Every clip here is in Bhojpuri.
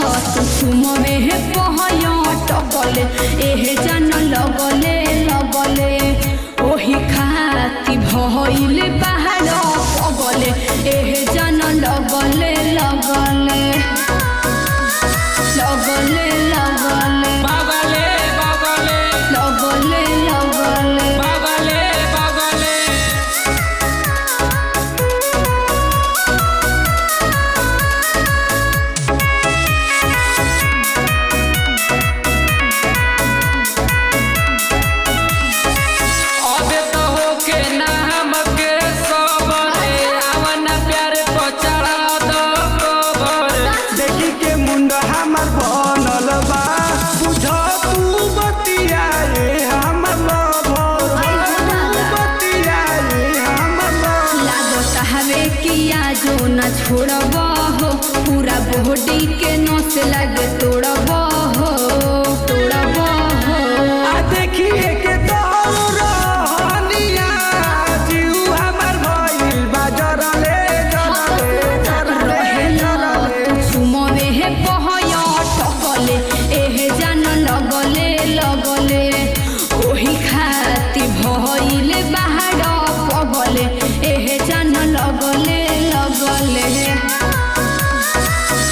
तुम में पहया टकले एह जान लगले लगले ओही खाती भइल पहाड़ पगले एह जान लगले लगले लगले लगले बगले बगले लगले लगले बगले बगले अबे तो होके ना हमके सबरे आवन प्यार पचड़ा दो कबर देखी के मुंडा हमर बनल बा बुझ तू बतिया रे हमर लभर बतिया रे हमर लभर लागत हवे किया जो न छोड़ब हो पूरा बॉडी के नस लगे तोड़ब हो तोड़ब हो आ देखिए के तोर रहनिया जीव हमर भइल बा जरले जरले जरले जरले सुमवे हे पहया टकले एह जान लगले लगले ओही खाती भइल पहाड़ पगले एह जान लगले लगले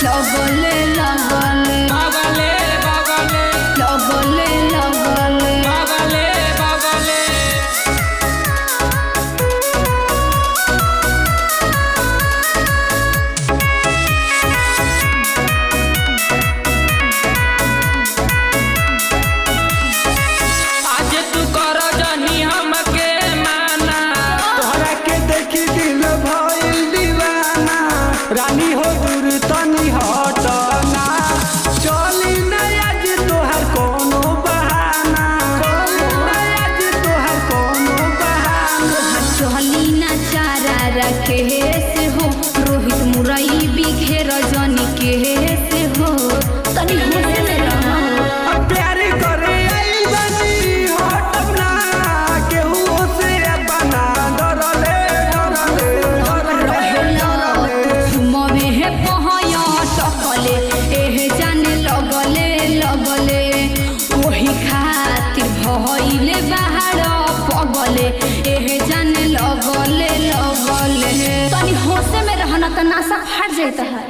लगले लगले बगले बगले लगले लगले बगले बगले आज तू कर जनी हमके माना तोहरा के देखी दिल भइल दीवाना रानी हो दूर तनी हटना चली ना आज तोहर कोनो बहाना चली ना आज तोहर कोनो बहाना चली ना चारा रखे से हो रोहित मुरई बिखे रजनी के से हो तनी होश में रहो अब प्यार करे आई बनी हटब ना केहू से अपना डरले डरले डरले तुमवे हे पहया टकले एह जाने लगले लगले ओही खातिर भइल पहाड़ पगले एह जाने लगले लगले तनी होश में रहना त नासा फट जाता है।